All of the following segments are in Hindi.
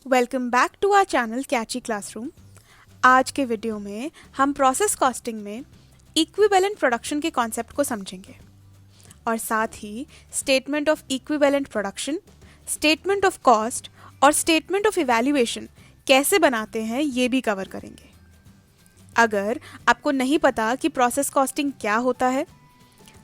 Welcome back to our channel catchy classroom. आज के वीडियो में हम प्रोसेस कॉस्टिंग में इक्विवेलेंट प्रोडक्शन के कॉन्सेप्ट को समझेंगे और साथ ही statement of equivalent production, statement of cost और स्टेटमेंट ऑफ इवैल्यूएशन कैसे बनाते हैं ये भी कवर करेंगे। अगर आपको नहीं पता कि प्रोसेस कॉस्टिंग क्या होता है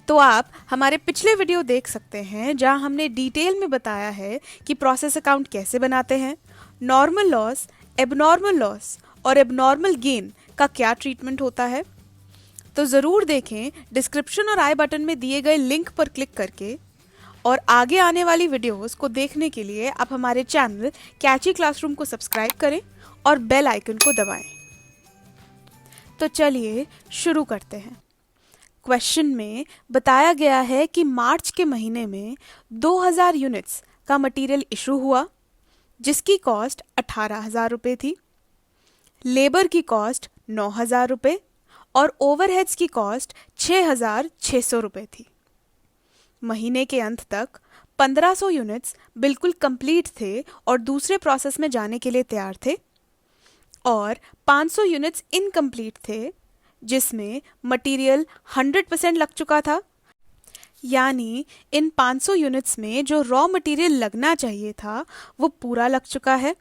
तो आप हमारे पिछले वीडियो देख सकते हैं जहां हमने डिटेल में बताया है कि प्रोसेस अकाउंट कैसे बनाते हैं, नॉर्मल लॉस, एबनॉर्मल लॉस और एबनॉर्मल गेन का क्या ट्रीटमेंट होता है। तो ज़रूर देखें डिस्क्रिप्शन और आई बटन में दिए गए लिंक पर क्लिक करके। और आगे आने वाली वीडियोस को देखने के लिए आप हमारे चैनल कैची क्लासरूम को सब्सक्राइब करें और बेल आइकन को दबाएं। तो चलिए शुरू करते हैं। क्वेश्चन में बताया गया है कि मार्च के महीने में 2000 यूनिट्स का मटेरियल इशू हुआ जिसकी कॉस्ट 18,000 रुपये थी, लेबर की कॉस्ट 9,000 रुपये और ओवरहेड्स की कॉस्ट 6,600 रुपये थी। महीने के अंत तक 1500 यूनिट्स बिल्कुल कंप्लीट थे और दूसरे प्रोसेस में जाने के लिए तैयार थे और 500 यूनिट्स इनकम्प्लीट थे जिसमें मटेरियल 100% लग चुका था। यानी इन 500 यूनिट्स में जो रॉ मटेरियल लगना चाहिए था वो पूरा लग चुका है।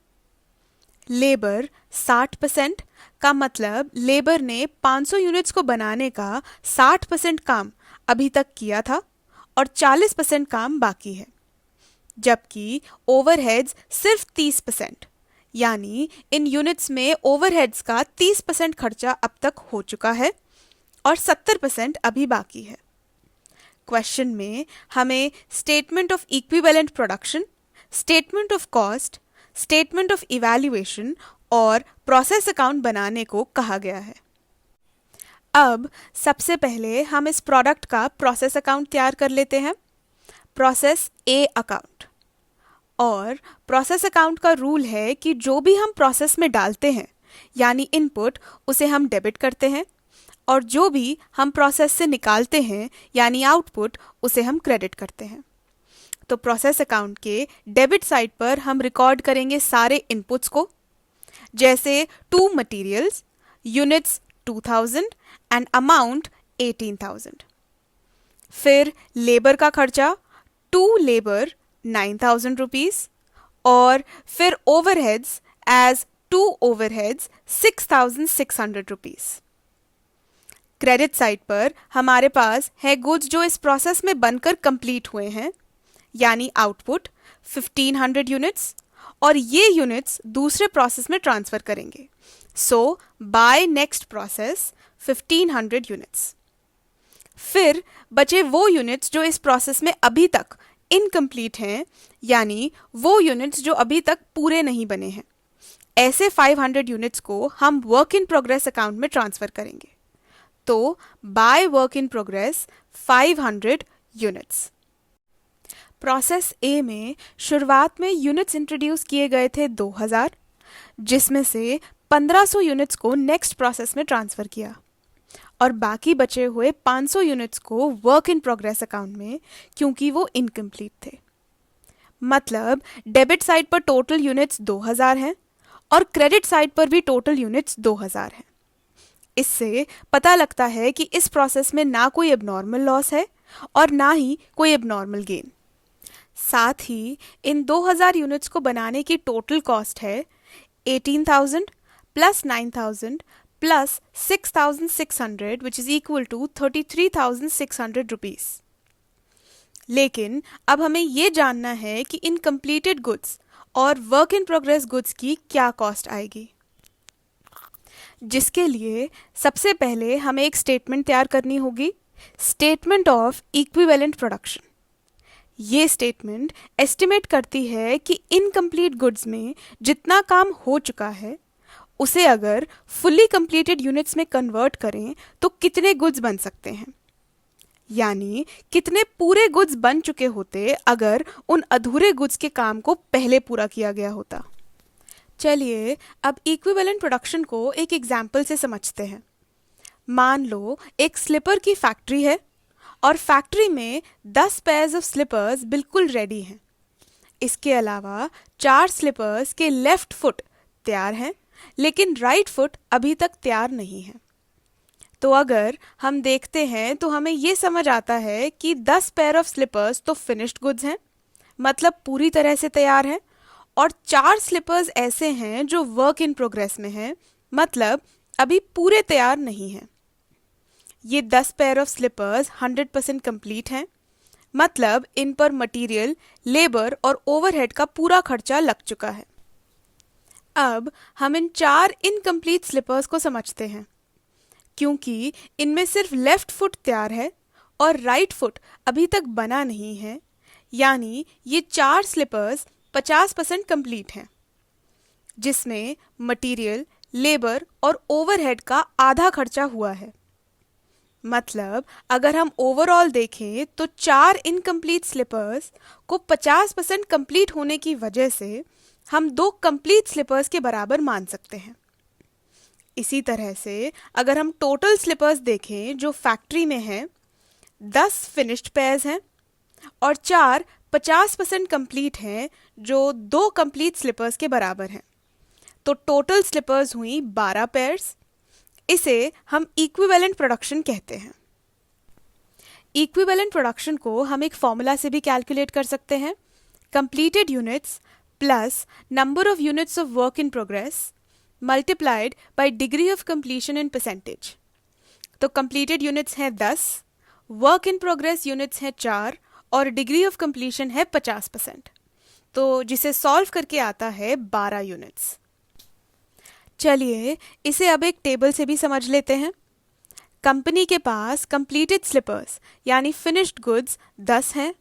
लेबर 60% का मतलब लेबर ने 500 यूनिट्स को बनाने का 60% काम अभी तक किया था और 40% काम बाकी है, जबकि ओवरहेड्स सिर्फ 30%, यानी इन यूनिट्स में ओवरहेड्स का 30% खर्चा अब तक हो चुका है और 70% अभी बाकी है। क्वेश्चन में हमें statement of equivalent production, statement of cost, statement of evaluation और प्रोसेस अकाउंट बनाने को कहा गया है। अब सबसे पहले हम इस प्रोडक्ट का प्रोसेस अकाउंट तैयार कर लेते हैं, प्रोसेस ए अकाउंट। और प्रोसेस अकाउंट का रूल है कि जो भी हम प्रोसेस में डालते हैं यानी इनपुट, उसे हम डेबिट करते हैं और जो भी हम प्रोसेस से निकालते हैं यानी आउटपुट, उसे हम क्रेडिट करते हैं। तो प्रोसेस अकाउंट के डेबिट साइड पर हम रिकॉर्ड करेंगे सारे इनपुट्स को, जैसे 2 मटेरियल्स, यूनिट्स 2000 एंड अमाउंट 18,000। फिर लेबर का खर्चा 2 लेबर 9,000 रुपीज और फिर overheads as 2 overheads 6,600 rupees. Credit side पर हमारे पास है गुड्स जो इस प्रोसेस में बनकर कंप्लीट हुए हैं यानी आउटपुट 1500 यूनिट्स और ये यूनिट्स दूसरे प्रोसेस में ट्रांसफर करेंगे। सो बाय नेक्स्ट प्रोसेस 1500 यूनिट्स। फिर बचे वो यूनिट्स जो इस प्रोसेस में अभी तक इनकम्प्लीट हैं यानी वो यूनिट्स जो अभी तक पूरे नहीं बने हैं। ऐसे 500 यूनिट्स को हम वर्क इन प्रोग्रेस अकाउंट में ट्रांसफर करेंगे। तो by work in progress 500 units. Process ए में शुरुआत में यूनिट्स इंट्रोड्यूस किए गए थे 2000, जिसमें से 1500 यूनिट्स को नेक्स्ट प्रोसेस में ट्रांसफर किया और बाकी बचे हुए 500 यूनिट्स को वर्क इन प्रोग्रेस अकाउंट में, क्योंकि वो इनकम्प्लीट थे। मतलब डेबिट साइड पर टोटल यूनिट्स 2000 हैं और क्रेडिट साइड पर भी टोटल यूनिट्स 2000 हैं। इससे पता लगता है कि इस प्रोसेस में ना कोई एबनॉर्मल लॉस है और ना ही कोई एबनॉर्मल गेन। साथ ही इन 2000 यूनिट्स को बनाने की टोटल कॉस्ट है 18,000 plus 9,000 plus 6,600 which is equal to 33,600 rupees. लेकिन अब हमें ये जानना है कि इन कंप्लीटेड गुड्स और वर्क इन प्रोग्रेस गुड्स की क्या कॉस्ट आएगी, जिसके लिए सबसे पहले हमें एक स्टेटमेंट तैयार करनी होगी, स्टेटमेंट ऑफ इक्विवेलेंट प्रोडक्शन। ये स्टेटमेंट एस्टिमेट करती है कि इनकम्प्लीट गुड्स में जितना काम हो चुका है उसे अगर फुल्ली कंप्लीटेड यूनिट्स में कन्वर्ट करें तो कितने गुड्स बन सकते हैं, यानी कितने पूरे गुड्स बन चुके होते अगर उन अधूरे गुड्स के काम को पहले पूरा किया गया होता। चलिए अब इक्विवेलेंट प्रोडक्शन को एक एग्जाम्पल से समझते हैं। मान लो एक स्लीपर की फैक्ट्री है और फैक्ट्री में 10 पेयर्स ऑफ स्लीपर्स बिल्कुल रेडी हैं इसके अलावा 4 स्लिपर्स के लेफ्ट फुट तैयार हैं, लेकिन राइट फुट अभी तक तैयार नहीं है। तो अगर हम देखते हैं तो हमें ये समझ आता है कि 10 पेयर ऑफ स्लिपर्स तो फिनिश्ड गुड्स हैं, मतलब पूरी तरह से तैयार हैं, और 4 स्लिपर्स ऐसे हैं जो वर्क इन प्रोग्रेस में हैं, मतलब अभी पूरे तैयार नहीं हैं। ये 10 पेयर ऑफ स्लिपर्स 100% कंप्लीट हैं, मतलब इन पर मटेरियल, लेबर और ओवरहेड का पूरा खर्चा लग चुका है। अब हम इन 4 इनकम्प्लीट स्लिपर्स को समझते हैं, क्योंकि इनमें सिर्फ लेफ्ट फुट तैयार है और राइट फुट अभी तक बना नहीं है, यानी ये 4 स्लिपर्स 50% कंप्लीट हैं, जिसमें मटेरियल, लेबर और ओवरहेड का आधा खर्चा हुआ है। मतलब अगर हम ओवरऑल देखें तो 4 इनकम्प्लीट स्लिपर्स को 50% कंप्लीट होने की वजह से हम 2 कंप्लीट स्लिपर्स के बराबर मान सकते हैं। इसी तरह से अगर हम टोटल स्लिपर्स देखें जो फैक्ट्री में हैं, 10 फिनिश्ड पेयर्स हैं और 4 50% कंप्लीट हैं, जो 2 कंप्लीट स्लिपर्स के बराबर हैं। तो टोटल स्लिपर्स हुई 12 पेयर्स। इसे हम इक्विवेलेंट प्रोडक्शन कहते हैं। इक्विवेलेंट प्रोडक्शन को हम एक फॉर्मूला से भी कैलकुलेट कर सकते हैं, completed units plus number of units of work in progress multiplied by degree of completion in percentage. तो कंप्लीटेड यूनिट्स हैं 10, वर्क इन प्रोग्रेस यूनिट्स हैं 4 और डिग्री ऑफ कंप्लीशन है 50%, तो जिसे सॉल्व करके आता है 12 यूनिट्स। चलिए इसे अब एक टेबल से भी समझ लेते हैं। कंपनी के पास कंप्लीटेड स्लिपर्स यानी फिनिश्ड गुड्स 10 हैं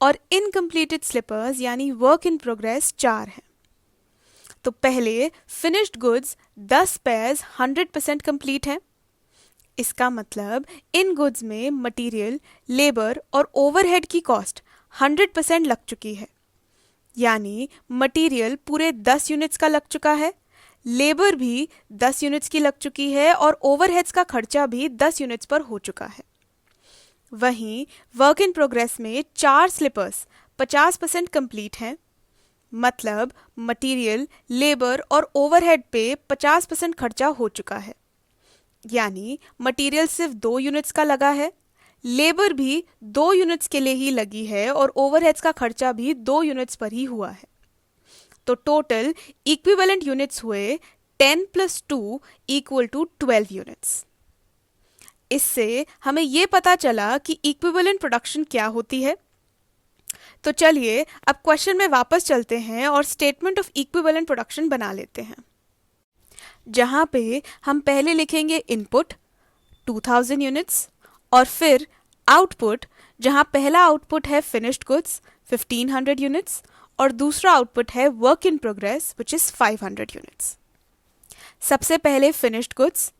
और इनकम्प्लीटेड स्लिपर्स यानी वर्क इन प्रोग्रेस 4 हैं। तो पहले फिनिश्ड गुड्स 10 पेयर्स 100% कंप्लीट हैं। इसका मतलब इन गुड्स में मटेरियल, लेबर और ओवरहेड की कॉस्ट 100% लग चुकी है, यानी मटेरियल पूरे 10 यूनिट्स का लग चुका है, लेबर भी 10 यूनिट्स की लग चुकी है और ओवरहेड्स का खर्चा भी 10 यूनिट्स पर हो चुका है। वहीं वर्क इन प्रोग्रेस में 4 स्लिपर्स 50% कंप्लीट हैं, मतलब मटेरियल, लेबर और ओवरहेड पे 50% खर्चा हो चुका है, यानी मटेरियल सिर्फ 2 यूनिट्स का लगा है, लेबर भी 2 यूनिट्स के लिए ही लगी है और ओवरहेड्स का खर्चा भी 2 यूनिट्स पर ही हुआ है। तो टोटल इक्विवेलेंट यूनिट्स हुए 10 + 2 = 12 यूनिट्स। इससे हमें ये पता चला कि इक्विवेलेंट प्रोडक्शन क्या होती है। तो चलिए अब क्वेश्चन में वापस चलते हैं और स्टेटमेंट ऑफ इक्विवेलेंट प्रोडक्शन बना लेते हैं, जहां पे हम पहले लिखेंगे इनपुट 2000 यूनिट्स और फिर आउटपुट, जहां पहला आउटपुट है फिनिश्ड गुड्स 1500 यूनिट्स और दूसरा आउटपुट है work in progress which is 500 units. सबसे पहले फिनिश्ड गुड्स,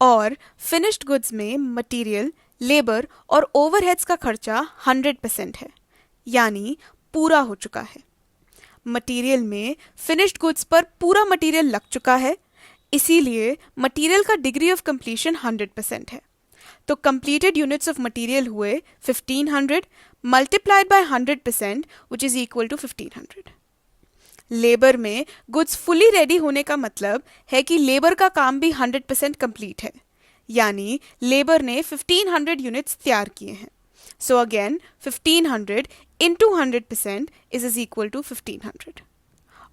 और फिनिश्ड गुड्स में मटेरियल, लेबर और ओवरहेड्स का खर्चा 100% है, यानी पूरा हो चुका है। मटेरियल में फिनिश्ड गुड्स पर पूरा मटेरियल लग चुका है, इसीलिए मटेरियल का डिग्री ऑफ कंप्लीशन 100% है। तो कंप्लीटेड यूनिट्स ऑफ मटेरियल हुए 1500 multiplied by 100% which is equal to 1500। Labour में गुड्स फुली रेडी होने का मतलब है कि लेबर का काम भी 100% कंप्लीट है, यानी लेबर ने 1500 यूनिट्स तैयार किए हैं। So again 1500 into 100% is equal to 1500।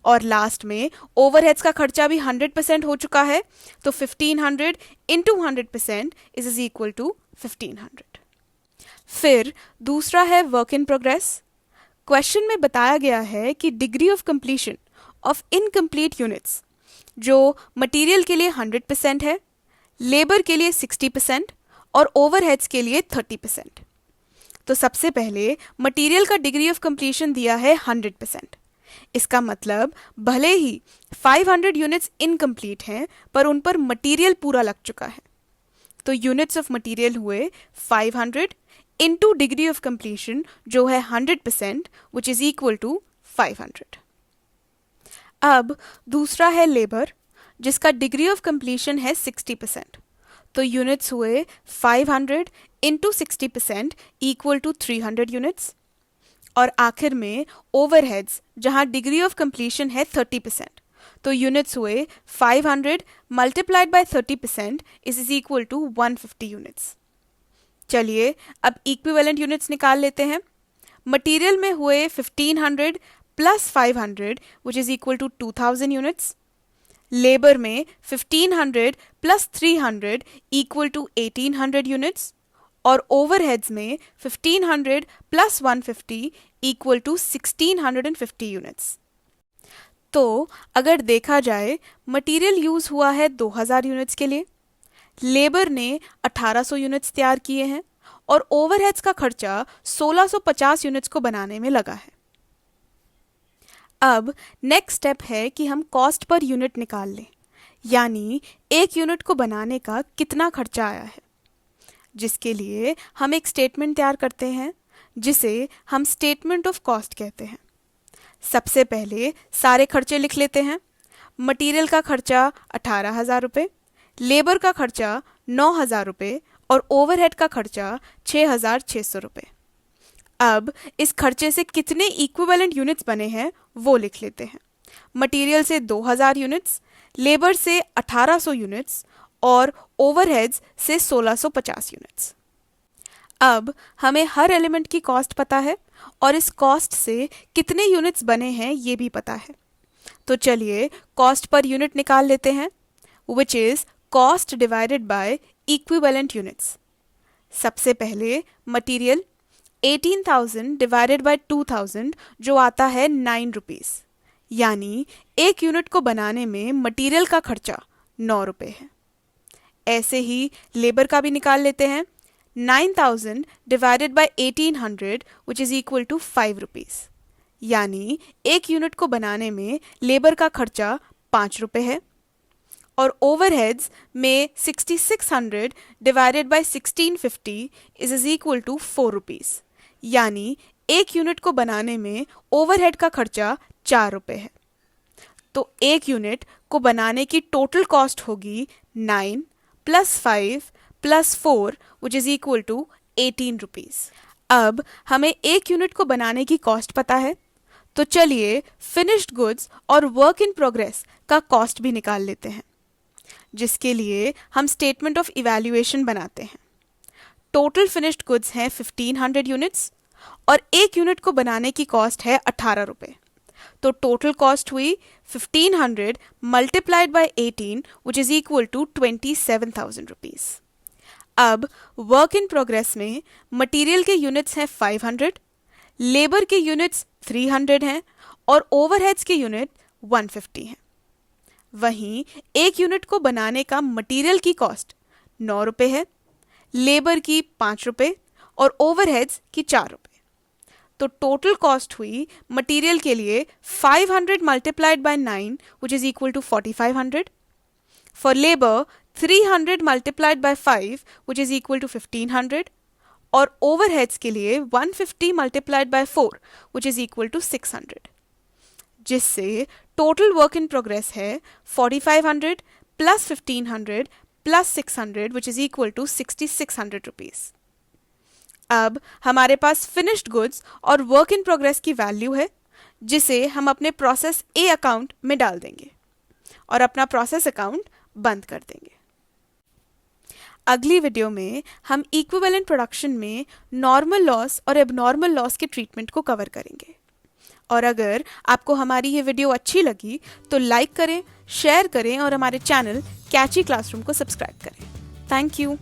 और लास्ट में ओवरहेड्स का खर्चा भी 100% हो चुका है, तो 1500 into 100% is equal to 1500। फिर दूसरा है वर्क इन प्रोग्रेस। क्वेश्चन में बताया गया है कि degree of completion of incomplete units जो मटेरियल के लिए 100% है, लेबर के लिए 60% और ओवरहेड्स के लिए 30%। तो सबसे पहले मटेरियल का डिग्री ऑफ कंप्लीशन दिया है 100%। इसका मतलब भले ही 500 यूनिट्स इनकम्प्लीट हैं, पर उन पर मटेरियल पूरा लग चुका है। तो यूनिट्स ऑफ मटेरियल हुए 500 इंटू डिग्री ऑफ कंप्लीशन जो है 100% विच इज इक्वल टू 500। अब दूसरा है लेबर, जिसका डिग्री ऑफ कंप्लीशन है 60%। तो यूनिट्स हुए 500 इंटू 60% इक्वल टू 300 यूनिट्स। और आखिर में ओवरहेड्स जहां डिग्री ऑफ कंप्लीशन है 30%, तो यूनिट्स हुए 500 multiplied by 30% is equal to 150 units. चलिए अब इक्विवेलेंट यूनिट्स निकाल लेते हैं। मटेरियल में हुए 1500 plus 500 which is equal to 2000 units. Labour में 1500 प्लस 300 इक्वल टू 1800 यूनिट्स और ओवरहेड्स में 1500 प्लस 150 इक्वल टू 1650 यूनिट्स। तो अगर देखा जाए मटेरियल यूज हुआ है 2000 यूनिट्स के लिए, लेबर ने 1800 यूनिट्स तैयार किए हैं और ओवरहेड्स का खर्चा 1650 यूनिट्स को बनाने में लगा है। अब नेक्स्ट स्टेप है कि हम कॉस्ट पर यूनिट निकाल लें, यानी एक यूनिट को बनाने का कितना खर्चा आया है, जिसके लिए हम एक स्टेटमेंट तैयार करते हैं जिसे हम स्टेटमेंट ऑफ कॉस्ट कहते हैं। सबसे पहले सारे खर्चे लिख लेते हैं। मटेरियल का खर्चा 18,000 रुपये, लेबर का खर्चा 9,000 रुपये और ओवरहेड का खर्चा 6,600 रुपये। अब इस खर्चे से कितने इक्विवेलेंट यूनिट्स बने हैं वो लिख लेते हैं। मटेरियल से 2000 यूनिट्स, लेबर से 1800 यूनिट्स और ओवरहेड्स से 1650 यूनिट्स। अब हमें हर एलिमेंट की कॉस्ट पता है और इस कॉस्ट से कितने यूनिट्स बने हैं ये भी पता है। तो चलिए कॉस्ट पर यूनिट निकाल लेते हैं, which is cost divided by equivalent units. सबसे पहले मटेरियल 18,000 डिवाइडेड बाय 2000 जो आता है 9 रुपीज़, यानी एक यूनिट को बनाने में मटेरियल का खर्चा 9 रुपये है। ऐसे ही लेबर का भी निकाल लेते हैं। 9,000 divided by 1800 which is equal to 5 rupees, यानी एक यूनिट को बनाने में लेबर का खर्चा 5 रुपये है। और ओवरहेड्स में 6600 divided by 1650 is equal to 4 rupees, यानी एक यूनिट को बनाने में ओवरहेड का खर्चा 4 रुपये है। तो एक यूनिट को बनाने की टोटल कॉस्ट होगी 9 plus 5 plus 4 which is equal to 18 rupees. अब हमें एक यूनिट को बनाने की कॉस्ट पता है, तो चलिए फिनिश्ड गुड्स और वर्क इन प्रोग्रेस का कॉस्ट भी निकाल लेते हैं, जिसके लिए हम स्टेटमेंट ऑफ इवैल्यूएशन बनाते हैं। टोटल फिनिश्ड गुड्स हैं 1500 यूनिट्स और एक यूनिट को बनाने की कॉस्ट है 18 रुपये। तो टोटल कॉस्ट हुई 1500 multiplied by 18 which is equal to 27,000 rupees. अब वर्क इन प्रोग्रेस में मटेरियल के यूनिट्स हैं 500, लेबर के यूनिट्स 300 हैं और ओवरहेड्स के यूनिट 150 हैं। वहीं एक यूनिट को बनाने का मटेरियल की कॉस्ट 9 रुपये है, लेबर की 5 रुपये और ओवरहेड्स की 4 रुपये। तो टोटल कॉस्ट हुई मटेरियल के लिए 500 multiplied by 9 which is equal to 4500, for labour 300 multiplied by 5 which is equal to 1500 और ओवरहेड्स के लिए 150 multiplied by 4 which is equal to 600, जिससे टोटल वर्क इन प्रोग्रेस है 4500 plus 1500 plus 600 which is equal to 6600 rupees. अब हमारे पास फिनिश्ड गुड्स और वर्क इन प्रोग्रेस की वैल्यू है, जिसे हम अपने प्रोसेस ए अकाउंट में डाल देंगे और अपना प्रोसेस अकाउंट बंद कर देंगे। अगली वीडियो में हम इक्विवेलेंट प्रोडक्शन में नॉर्मल लॉस और एबनॉर्मल लॉस के ट्रीटमेंट को कवर करेंगे। और अगर आपको हमारी ये वीडियो अच्छी लगी तो लाइक करें, शेयर करें और हमारे चैनल कैची क्लासरूम को सब्सक्राइब करें। Thank you.